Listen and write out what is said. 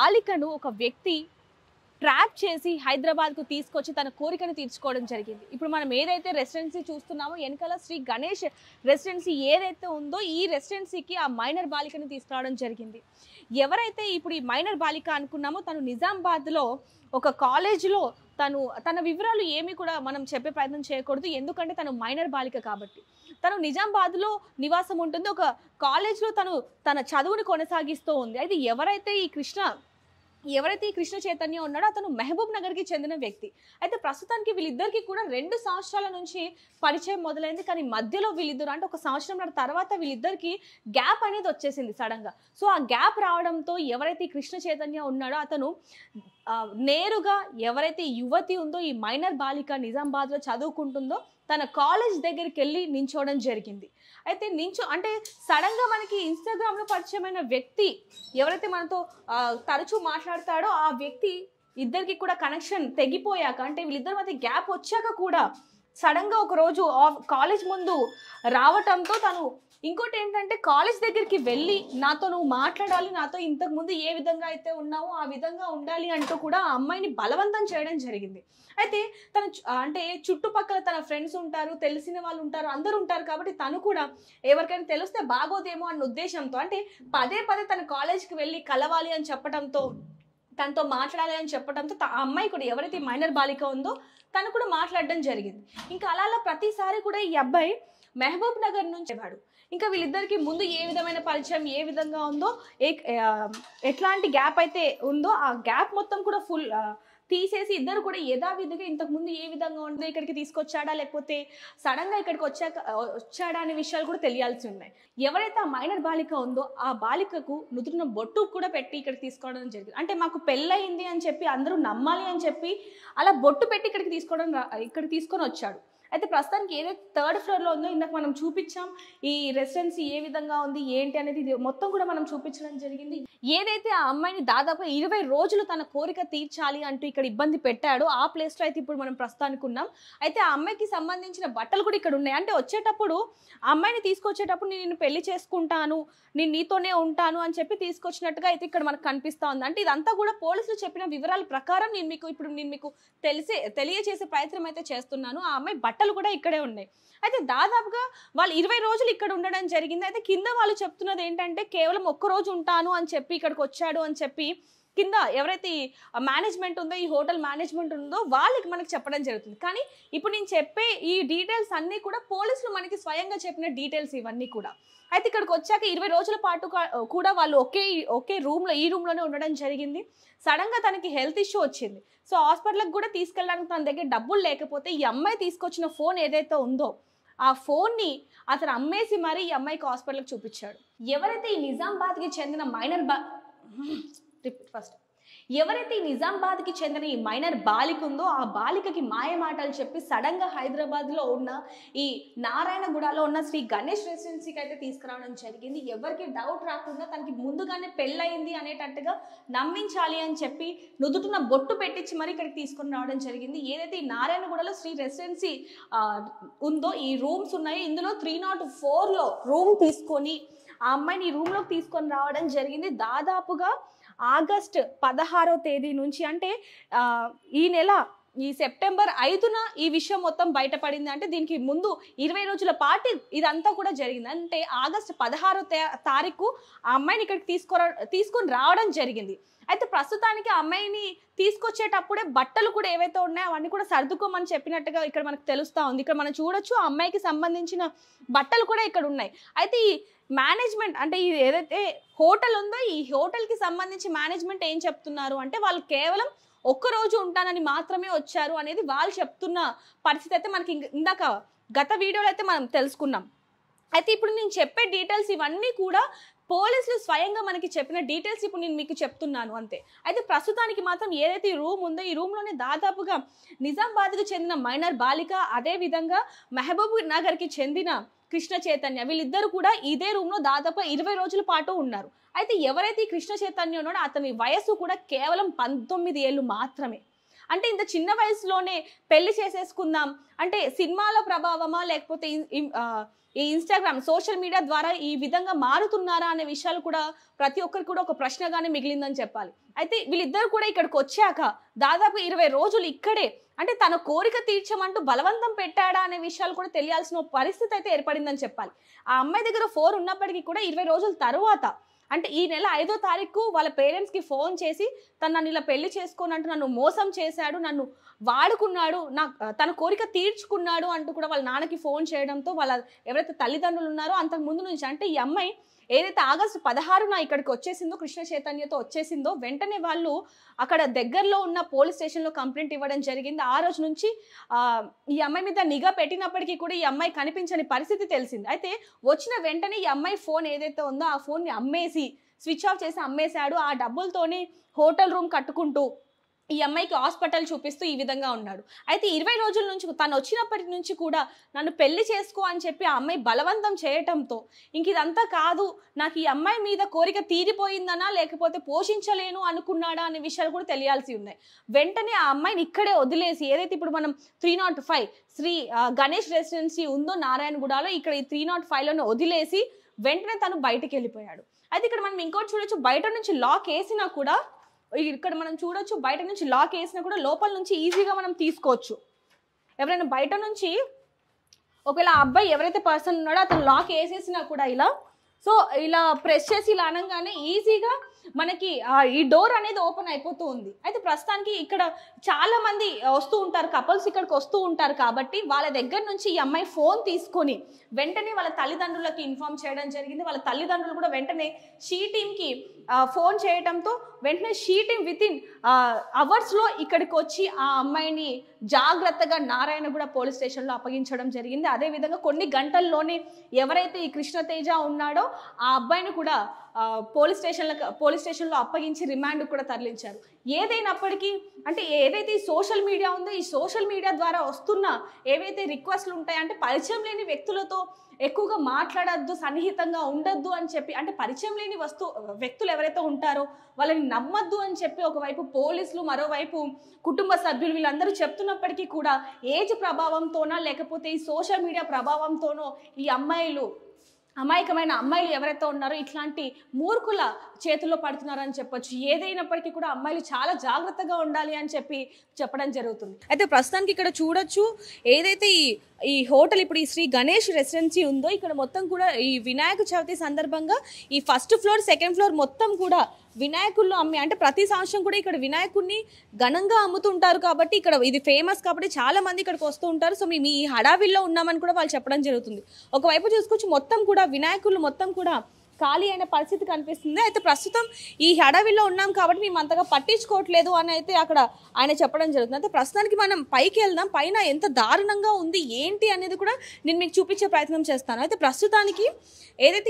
బాలికను ఒక వ్యక్తి ట్రాప్ చేసి హైదరాబాద్కు తీసుకొచ్చి తన కోరికను తీర్చుకోవడం జరిగింది. ఇప్పుడు మనం ఏదైతే రెసిడెన్సీ చూస్తున్నామో వెనకాల శ్రీ గణేష్ రెసిడెన్సీ ఏదైతే ఉందో ఈ రెసిడెన్సీకి ఆ మైనర్ బాలికను తీసుకురావడం జరిగింది. ఎవరైతే ఇప్పుడు ఈ మైనర్ బాలిక అనుకున్నామో తను నిజామాబాద్లో ఒక కాలేజీలో తన వివరాలు ఏమీ కూడా మనం చెప్పే ప్రయత్నం చేయకూడదు, ఎందుకంటే తను మైనర్ బాలిక కాబట్టి. తను నిజామాబాద్లో నివాసం ఉంటుంది, ఒక కాలేజ్లో తన చదువుని కొనసాగిస్తూ ఉంది. అయితే ఎవరైతే ఈ కృష్ణ చైతన్య ఉన్నాడో అతను మహబూబ్ నగర్కి చెందిన వ్యక్తి. అయితే ప్రస్తుతానికి వీళ్ళిద్దరికి కూడా 2 సంవత్సరాల నుంచి పరిచయం మొదలైంది. కానీ మధ్యలో వీళ్ళిద్దరు అంటే ఒక సంవత్సరం తర్వాత వీళ్ళిద్దరికి గ్యాప్ అనేది వచ్చేసింది సడన్గా. సో ఆ గ్యాప్ రావడంతో ఎవరైతే ఈ కృష్ణ చైతన్య ఉన్నాడో అతను నేరుగా ఎవరైతే యువతి ఉందో ఈ మైనర్ బాలిక నిజామాబాద్లో చదువుకుంటుందో తన కాలేజ్ దగ్గరికి వెళ్ళి నించోవడం జరిగింది. అయితే అంటే సడన్గా మనకి ఇన్స్టాగ్రామ్లో పరిచయమైన వ్యక్తి ఎవరైతే మనతో తరచూ మాట్లాడతాడో ఆ వ్యక్తి ఇద్దరికి కూడా కనెక్షన్ తెగిపోయాక అంటే వీళ్ళిద్దరి మధ్య గ్యాప్ వచ్చాక కూడా సడన్గా ఒక రోజు కాలేజ్ ముందు రావటంతో తను ఇంకోటి ఏంటంటే కాలేజ్ దగ్గరికి వెళ్ళి నాతో నువ్వు మాట్లాడాలి, నాతో ఇంతకుముందు ఏ విధంగా అయితే ఉన్నావో ఆ విధంగా ఉండాలి అంటూ కూడా ఆ అమ్మాయిని బలవంతం చేయడం జరిగింది. అయితే తను అంటే చుట్టుపక్కల తన ఫ్రెండ్స్ ఉంటారు, తెలిసిన వాళ్ళు ఉంటారు, అందరూ ఉంటారు కాబట్టి తను కూడా ఎవరికైనా తెలిస్తే బాగోదేమో అన్న ఉద్దేశంతో అంటే పదే తన కాలేజ్కి వెళ్ళి కలవాలి అని చెప్పడంతో తనతో మాట్లాడాలి అని చెప్పడంతో ఆ అమ్మాయి కూడా ఎవరైతే మైనర్ బాలిక ఉందో తను కూడా మాట్లాడడం జరిగింది. ఇంకా అలా ప్రతిసారి కూడా ఈ అబ్బాయి మహబూబ్ నగర్ నుంచి వాడు ఇంకా వీళ్ళిద్దరికి ముందు ఏ విధమైన పరిచయం ఏ విధంగా ఉందో ఎట్లాంటి గ్యాప్ అయితే ఉందో ఆ గ్యాప్ మొత్తం కూడా ఫుల్ తీసేసి ఇద్దరు కూడా యథావిధిగా ఇంతకుముందు ఏ విధంగా ఉందో ఇక్కడికి తీసుకొచ్చాడా లేకపోతే సడన్గా ఇక్కడికి వచ్చాడా అనే విషయాలు కూడా తెలియాల్సి ఉన్నాయి. ఎవరైతే ఆ మైనర్ బాలిక ఉందో ఆ బాలికకు నుదుటిన బొట్టు కూడా పెట్టి ఇక్కడికి తీసుకోవడం జరిగింది. అంటే మాకు పెళ్ళయింది అని చెప్పి అందరూ నమ్మాలి అని చెప్పి అలా బొట్టు పెట్టి ఇక్కడికి తీసుకొని వచ్చాడు. అయితే ప్రస్తుతానికి ఏదైతే 3rd ఫ్లోర్లో ఉందో ఇందాక మనం చూపించాం, ఈ రెసిడెన్సీ ఏ విధంగా ఉంది ఏంటి అనేది ఇది మొత్తం కూడా మనం చూపించడం జరిగింది. ఏదైతే ఆ అమ్మాయిని దాదాపు 20 రోజులు తన కోరిక తీర్చాలి అంటూ ఇక్కడ ఇబ్బంది పెట్టాడో ఆ ప్లేస్లో అయితే ఇప్పుడు మనం ప్రస్తుతానికి ఉన్నాం. అయితే ఆ అమ్మాయికి సంబంధించిన బట్టలు కూడా ఇక్కడ ఉన్నాయి. అంటే వచ్చేటప్పుడు ఆ అమ్మాయిని తీసుకొచ్చేటప్పుడు నేను పెళ్లి చేసుకుంటాను, నేను నీతోనే ఉంటాను అని చెప్పి తీసుకొచ్చినట్టుగా అయితే ఇక్కడ మనకు కనిపిస్తూ ఉంది. అంటే ఇదంతా కూడా పోలీసులు చెప్పిన వివరాల ప్రకారం నేను మీకు తెలియజేసే ప్రయత్నం అయితే చేస్తున్నాను. ఆ అమ్మాయి బట్టలు కూడా ఇక్కడే ఉన్నాయి. అయితే దాదాపుగా వాళ్ళు 20 రోజులు ఇక్కడ ఉండడం జరిగింది. అయితే కింద వాళ్ళు చెప్తున్నది ఏంటంటే కేవలం 1 రోజు ఉంటాను అని చెప్పి ఇక్కడికి వచ్చాడు అని చెప్పి కింద ఎవరైతే మేనేజ్మెంట్ ఉందో ఈ హోటల్ మేనేజ్మెంట్ ఉందో వాళ్ళకి మనకి చెప్పడం జరుగుతుంది. కానీ ఇప్పుడు నేను చెప్పే ఈ డీటెయిల్స్ అన్నీ కూడా పోలీసులు మనకి స్వయంగా చెప్పిన డీటెయిల్స్ ఇవన్నీ కూడా. అయితే ఇక్కడికి వచ్చాక 20 రోజుల పాటు కూడా వాళ్ళు ఒకే ఈ రూమ్లోనే ఉండడం జరిగింది. సడన్గా తనకి హెల్త్ ఇష్యూ వచ్చింది. సో హాస్పిటల్కి కూడా తీసుకెళ్ళడానికి తన దగ్గర డబ్బులు లేకపోతే ఈ అమ్మాయి తీసుకొచ్చిన ఫోన్ ఏదైతే ఉందో ఆ ఫోన్ని అతను అమ్మేసి మరీ ఈ అమ్మాయికి హాస్పిటల్కి చూపించాడు. ఎవరైతే ఈ నిజామాబాద్కి చెందిన ఈ మైనర్ బాలిక ఉందో ఆ బాలికకి మాయ మాటలు చెప్పి సడన్గా హైదరాబాద్లో ఉన్న ఈ నారాయణగూడలో ఉన్న శ్రీ గణేష్ రెసిడెన్సీకి అయితే తీసుకురావడం జరిగింది. ఎవరికి డౌట్ రాకుండా తనకి ముందుగానే పెళ్ళయింది అనేటట్టుగా నమ్మించాలి అని చెప్పి నుదుటిన బొట్టు పెట్టించి మరి ఇక్కడికి తీసుకొని రావడం జరిగింది. ఏదైతే ఈ నారాయణగూడలో శ్రీ రెసిడెన్సీ ఉందో ఈ రూమ్స్ ఉన్నాయో ఇందులో 304లో రూమ్ తీసుకొని ఆ అమ్మాయిని ఈ రూమ్లోకి తీసుకొని రావడం జరిగింది. దాదాపుగా ఆగస్టు 16వ తేదీ నుంచి అంటే ఈ సెప్టెంబర్ 5న ఈ విషయం మొత్తం బయటపడింది. అంటే దీనికి ముందు 20 రోజుల పాటు ఇదంతా కూడా జరిగింది. అంటే ఆగస్టు 16వ తారీఖు ఆ అమ్మాయిని ఇక్కడికి తీసుకొని రావడం జరిగింది. అయితే ప్రస్తుతానికి ఆ అమ్మాయిని తీసుకొచ్చేటప్పుడే బట్టలు కూడా ఏవైతే ఉన్నాయో అవన్నీ కూడా సర్దుకోమని చెప్పినట్టుగా ఇక్కడ మనకు తెలుస్తూ ఉంది. ఇక్కడ మనం చూడొచ్చు ఆ అమ్మాయికి సంబంధించిన బట్టలు కూడా ఇక్కడ ఉన్నాయి. అయితే ఈ మేనేజ్మెంట్ అంటే ఇది ఏదైతే హోటల్ ఉందో ఈ హోటల్కి సంబంధించి మేనేజ్మెంట్ ఏం చెప్తున్నారు అంటే వాళ్ళు కేవలం 1 రోజు ఉంటానని మాత్రమే వచ్చారు అనేది వాళ్ళు చెప్తున్న పరిస్థితి అయితే మనకి ఇందాక గత వీడియోలో అయితే మనం తెలుసుకున్నాం. అయితే ఇప్పుడు నేను చెప్పే డీటెయిల్స్ ఇవన్నీ కూడా పోలీసులు స్వయంగా మనకి చెప్పిన డీటెయిల్స్ ఇప్పుడు నేను మీకు చెప్తున్నాను అంతే. అయితే ప్రస్తుతానికి మాత్రం ఏదైతే ఈ రూమ్ ఉందో ఈ రూమ్లోనే దాదాపుగా నిజామాబాద్కు చెందిన మైనర్ బాలిక అదేవిధంగా మహబూబ్ నగర్కి చెందిన కృష్ణ చైతన్య వీళ్ళిద్దరు కూడా ఇదే రూమ్లో దాదాపు 20 రోజుల పాటు ఉన్నారు. అయితే ఎవరైతే ఈ కృష్ణ చైతన్య ఉన్నాడో అతని వయస్సు కూడా కేవలం 19 ఏళ్ళు మాత్రమే. అంటే ఇంత చిన్న వయసులోనే పెళ్లి చేసేసుకుందాం అంటే సినిమాల ప్రభావమా, లేకపోతే ఈ ఇన్స్టాగ్రామ్ సోషల్ మీడియా ద్వారా ఈ విధంగా మారుతున్నారా అనే విషయాలు కూడా ప్రతి ఒక్కరికి కూడా ఒక ప్రశ్నగానే మిగిలిందని చెప్పాలి. అయితే వీళ్ళిద్దరు కూడా ఇక్కడికి వచ్చాక దాదాపు 20 రోజులు ఇక్కడే అంటే తన కోరిక తీర్చమంటూ బలవంతం పెట్టాడా అనే విషయాలు కూడా తెలియాల్సిన పరిస్థితి అయితే ఏర్పడిందని చెప్పాలి. ఆ అమ్మాయి దగ్గర 4 ఉన్నప్పటికీ కూడా 20 రోజుల తర్వాత అంటే ఈ నెల 5వ తారీఖు వాళ్ళ పేరెంట్స్కి ఫోన్ చేసి నన్ను ఇలా పెళ్లి చేసుకోనంటూ నన్ను మోసం చేశాడు, నన్ను వాడుకున్నాడు, తన కోరిక తీర్చుకున్నాడు అంటూ కూడా వాళ్ళ నాన్నకి ఫోన్ చేయడంతో వాళ్ళ ఎవరైతే తల్లిదండ్రులు ఉన్నారో అంతకు ముందు నుంచి అంటే ఈ అమ్మాయి ఏదైతే ఆగస్టు 16న ఇక్కడికి వచ్చేసిందో, కృష్ణ చైతన్యతో వచ్చేసిందో, వెంటనే వాళ్ళు అక్కడ దగ్గరలో ఉన్న పోలీస్ స్టేషన్లో కంప్లైంట్ ఇవ్వడం జరిగింది. ఆ రోజు నుంచి ఈ అమ్మాయి మీద నిఘా పెట్టినప్పటికీ కూడా ఈ అమ్మాయి కనిపించని పరిస్థితి తెలిసింది. అయితే వచ్చిన వెంటనే ఈ అమ్మాయి ఫోన్ ఏదైతే ఉందో ఆ ఫోన్ని అమ్మేసి స్విచ్ ఆఫ్ చేసి అమ్మేశాడు. ఆ డబ్బులతోనే హోటల్ రూమ్ కట్టుకుంటూ ఈ అమ్మాయికి హాస్పిటల్ చూపిస్తూ ఈ విధంగా ఉన్నాడు. అయితే 20 రోజుల నుంచి తను వచ్చినప్పటి నుంచి కూడా నన్ను పెళ్లి చేసుకో అని చెప్పి ఆ అమ్మాయి బలవంతం చేయటంతో ఇంక ఇదంతా కాదు, నాకు ఈ అమ్మాయి మీద కోరిక తీరిపోయిందనా లేకపోతే పోషించలేను అనుకున్నాడా అనే విషయాలు కూడా తెలియాల్సి ఉన్నాయి. వెంటనే ఆ అమ్మాయిని ఇక్కడే వదిలేసి ఏదైతే ఇప్పుడు మనం 305 శ్రీ గణేష్ రెసిడెన్సీ ఉందో నారాయణగూడలో ఇక్కడ ఈ 305లోనే వదిలేసి వెంటనే తను బయటికి వెళ్ళిపోయాడు. అయితే ఇక్కడ మనం ఇంకోటి చూడొచ్చు, బయట నుంచి లాక్ వేసినా కూడా ఇక్కడ మనం చూడొచ్చు, బయట నుంచి లాక్ వేసినా కూడా లోపల నుంచి ఈజీగా మనం తీసుకోవచ్చు. ఎవరైనా బయట నుంచి ఒకవేళ ఆ అబ్బాయి ఎవరైతే పర్సన్ ఉన్నాడో అతను లాక్ వేసేసినా కూడా ఇలా ప్రెస్ చేసి ఇలా అనగానే ఈజీగా మనకి ఈ డోర్ అనేది ఓపెన్ అయిపోతూ ఉంది. అయితే ప్రస్తుతానికి ఇక్కడ చాలా మంది వస్తూ ఉంటారు, కపుల్స్ ఇక్కడికి వస్తూ ఉంటారు కాబట్టి వాళ్ళ దగ్గర నుంచి ఈ అమ్మాయి ఫోన్ తీసుకొని వెంటనే వాళ్ళ తల్లిదండ్రులకి ఇన్ఫార్మ్ చేయడం జరిగింది. వాళ్ళ తల్లిదండ్రులు కూడా వెంటనే షీ టీమ్కి ఫోన్ చేయడంతో వెంటనే షీ టీమ్ వితిన్ అవర్స్లో ఇక్కడికి వచ్చి ఆ అమ్మాయిని జాగ్రత్తగా నారాయణగూడ పోలీస్ స్టేషన్లో అప్పగించడం జరిగింది. అదేవిధంగా కొన్ని గంటల్లోనే ఎవరైతే ఈ కృష్ణతేజ ఉన్నాడో ఆ అబ్బాయిని కూడా పోలీస్ స్టేషన్లో అప్పగించి రిమాండ్ కూడా తరలించారు. ఏదైనప్పటికీ అంటే ఏదైతే ఈ సోషల్ మీడియా ఉందో ఈ సోషల్ మీడియా ద్వారా వస్తున్న ఏవైతే రిక్వెస్ట్లు ఉంటాయంటే పరిచయం లేని వ్యక్తులతో ఎక్కువగా మాట్లాడద్దు, సన్నిహితంగా ఉండొద్దు అని చెప్పి అంటే పరిచయం లేని వ్యక్తులు ఎవరైతే ఉంటారో వాళ్ళని నమ్మద్దు అని చెప్పి ఒకవైపు పోలీసులు, మరోవైపు కుటుంబ సభ్యులు వీళ్ళందరూ చెప్తున్నప్పటికీ కూడా ఏజ్ ప్రభావంతోనా లేకపోతే ఈ సోషల్ మీడియా ప్రభావంతోనో ఈ అమాయకమైన అమ్మాయిలు ఎవరైతే ఉన్నారో ఇట్లాంటి మూర్ఖుల చేతుల్లో పడుతున్నారని చెప్పొచ్చు. ఏదైనప్పటికీ కూడా అమ్మాయిలు చాలా జాగ్రత్తగా ఉండాలి అని చెప్పడం జరుగుతుంది. అయితే ప్రస్తుతానికి ఇక్కడ చూడొచ్చు ఏదైతే ఈ హోటల్ ఇప్పుడు ఈ శ్రీ గణేష్ రెసిడెన్సీ ఉందో ఇక్కడ మొత్తం కూడా ఈ వినాయక చవితి సందర్భంగా ఈ ఫస్ట్ ఫ్లోర్, సెకండ్ ఫ్లోర్ మొత్తం కూడా వినాయకుళ్ళు అంటే ప్రతి సంవత్సరం కూడా ఇక్కడ వినాయకుడిని ఘనంగా అమ్ముతుంటారు కాబట్టి ఇక్కడ ఇది ఫేమస్ కాబట్టి చాలా మంది ఇక్కడికి వస్తూ ఉంటారు. సో మేము ఈ హడావిల్లో ఉన్నామని కూడా వాళ్ళు చెప్పడం జరుగుతుంది. ఒకవైపు చూసుకోవచ్చు మొత్తం కూడా వినాయకుళ్ళు మొత్తం కూడా ఖాళీ అయిన పరిస్థితి కనిపిస్తుంది. అయితే ప్రస్తుతం ఈ హడావిల్లో ఉన్నాం కాబట్టి మేము అంతగా పట్టించుకోవట్లేదు అని అయితే అక్కడ ఆయన చెప్పడం జరుగుతుంది. అయితే ప్రస్తుతానికి మనం పైకి వెళ్దాం, పైన ఎంత దారుణంగా ఉంది ఏంటి అనేది కూడా నేను మీకు చూపించే ప్రయత్నం చేస్తాను. అయితే ప్రస్తుతానికి ఏదైతే